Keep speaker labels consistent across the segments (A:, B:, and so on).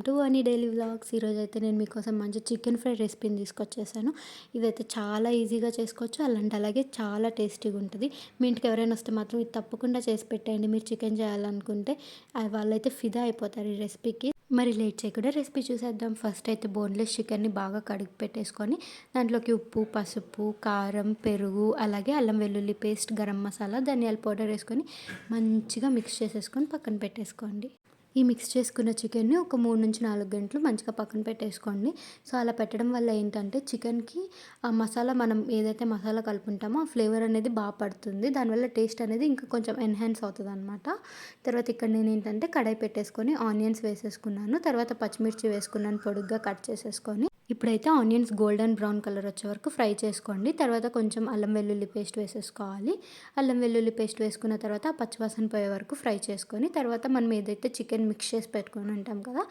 A: To అని daily vlogs. ఈరోజైతే నేను మీకోసం మంచి చికెన్ ఫ్రై రెసిపీని తీసుకొచ్చేసాను. ఇదైతే చాలా ఈజీగా చేసుకోవచ్చు, అలాగే చాలా టేస్టీగా ఉంటుంది. మీ ఇంటికి ఎవరైనా వస్తే మాత్రం ఇది తప్పకుండా చేసి పెట్టేయండి. మీరు చికెన్ చేయాలనుకుంటే వాళ్ళైతే ఫిదా అయిపోతారు ఈ రెసిపీకి. మరి లేట్ చేయకుండా రెసిపీ చూసేద్దాం. ఫస్ట్ అయితే బోన్లెస్ చికెన్ని బాగా కడిగి పెట్టేసుకొని దాంట్లోకి ఉప్పు, పసుపు, కారం, పెరుగు, అలాగే అల్లం వెల్లుల్లి పేస్ట్, గరం మసాలా, ధనియాల పౌడర్ వేసుకొని మంచిగా మిక్స్ చేసేసుకొని పక్కన పెట్టేసుకోండి. ఈ మిక్స్ చేసుకున్న చికెన్ని ఒక 3-4 గంటలు మంచిగా పక్కన పెట్టేసుకోండి. సో అలా పెట్టడం వల్ల ఏంటంటే చికెన్కి ఆ మసాలా, మనం ఏదైతే మసాలా కలుపుకుంటామో ఆ ఫ్లేవర్ అనేది బాగా పడుతుంది. దానివల్ల టేస్ట్ అనేది ఇంకా కొంచెం ఎన్హాన్స్ అవుతుంది అనమాట. తర్వాత ఇక్కడ నేను ఏంటంటే కడాయి పెట్టేసుకొని ఆనియన్స్ వేసేసుకున్నాను. తర్వాత పచ్చిమిర్చి వేసుకున్నాను, పొడుగ్గా కట్ చేసేసుకొని. ఇప్పుడైతే ఆనియన్స్ గోల్డెన్ బ్రౌన్ కలర్ వచ్చే వరకు ఫ్రై చేసుకోండి. తర్వాత కొంచెం అల్లం వెల్లుల్లి పేస్ట్ వేసేసుకోవాలి. అల్లం వెల్లుల్లి పేస్ట్ వేసుకున్న తర్వాత ఆ పచ్చివాసన పోయే వరకు ఫ్రై చేసుకొని, తర్వాత మనం ఏదైతే చికెన్ మిక్స్ చేసి పెట్టుకొని ఉంటాం కదా,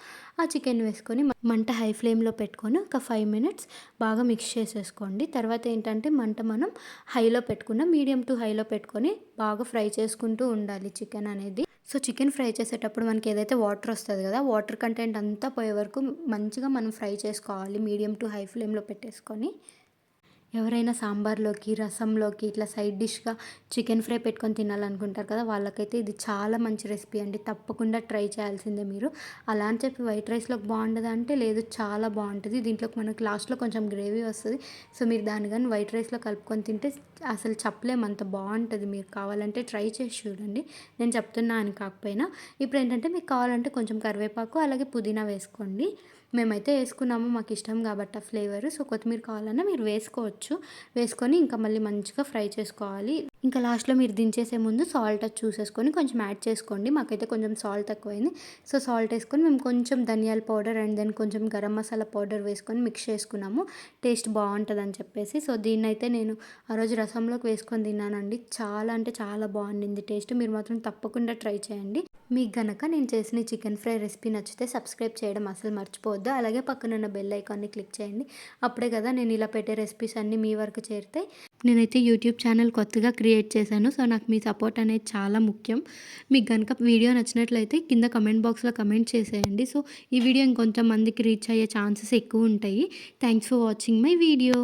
A: ఆ చికెన్ వేసుకొని మంట హై ఫ్లేమ్లో పెట్టుకొని ఒక 5 మినిట్స్ బాగా మిక్స్ చేసేసుకోండి. తర్వాత ఏంటంటే మంట మనం హైలో పెట్టుకున్న మీడియం టు హైలో పెట్టుకొని బాగా ఫ్రై చేసుకుంటూ ఉండాలి చికెన్ అనేది. సో చికెన్ ఫ్రై చేసేటప్పుడు మనకి ఏదైతే వాటర్ వస్తుంది కదా, వాటర్ కంటెంట్ అంతా పోయే వరకు మంచిగా మనం ఫ్రై చేసుకోవాలి మీడియం టు హై ఫ్లేమ్లో పెట్టేసుకొని. ఎవరైనా సాంబార్లోకి, రసంలోకి ఇట్లా సైడ్ డిష్గా చికెన్ ఫ్రై పెట్టుకొని తినాలనుకుంటారు కదా, వాళ్ళకైతే ఇది చాలా మంచి రెసిపీ అండి. తప్పకుండా ట్రై చేయాల్సిందే మీరు. అలా అని చెప్పి వైట్ రైస్లోకి బాగుంటుందా అంటే లేదు, చాలా బాగుంటుంది. దీంట్లోకి మనకి లాస్ట్లో కొంచెం గ్రేవీ వస్తుంది. సో మీరు దాన్ని కానీ వైట్ రైస్లో కలుపుకొని తింటే అసలు చెప్పలేము, అంత బాగుంటుంది. మీరు కావాలంటే ట్రై చేసి చూడండి, నేను చెప్తున్నా అని కాకపోయినా. ఇప్పుడు ఏంటంటే మీకు కావాలంటే కొంచెం కరివేపాకు, అలాగే పుదీనా వేసుకోండి. మేమైతే వేసుకున్నాము, మాకు ఇష్టం కాబట్టి ఆ ఫ్లేవర్. సో కొత్తిమీర కావాలన్నా మీరు వేసుకోవచ్చు. వేసుకొని ఇంకా మళ్ళీ మంచిగా ఫ్రై చేసుకోవాలి. ఇంకా లాస్ట్లో మీరు దించేసే ముందు సాల్ట్ అది చూసేసుకొని కొంచెం యాడ్ చేసుకోండి. మాకైతే కొంచెం సాల్ట్ తక్కువైంది. సో సాల్ట్ వేసుకొని మేము కొంచెం ధనియాల పౌడర్ అండ్ దెన్ కొంచెం గరం మసాలా పౌడర్ వేసుకొని మిక్స్ చేసుకున్నాము, టేస్ట్ బాగుంటుందని చెప్పేసి. సో దీన్ని అయితే నేను ఆ రోజు రసంలోకి వేసుకొని తిన్నానండి. చాలా అంటే చాలా బాగుండింది టేస్ట్. మీరు మాత్రం తప్పకుండా ట్రై చేయండి. మీకు గనక నేను చేసిన చికెన్ ఫ్రై రెసిపీ నచ్చితే సబ్స్క్రైబ్ చేయడం అసలు మర్చిపోవద్దు. అలాగే పక్కనున్న బెల్ ఐకాన్ని క్లిక్ చేయండి. అప్పుడే కదా నేను ఇలా పెట్టే రెసిపీస్ అన్నీ మీ వరకు చేరుతాయి. నేనైతే యూట్యూబ్ ఛానల్ కొత్తగా క్రియేట్ చేశాను. సో నాకు మీ సపోర్ట్ అనేది చాలా ముఖ్యం. మీకు కనుక వీడియో నచ్చినట్లయితే కింద కమెంట్ బాక్స్లో కమెంట్ చేసేయండి. సో ఈ వీడియో ఇంకొంతమందికి రీచ్ అయ్యే ఛాన్సెస్ ఎక్కువ ఉంటాయి. Thanks for watching my video.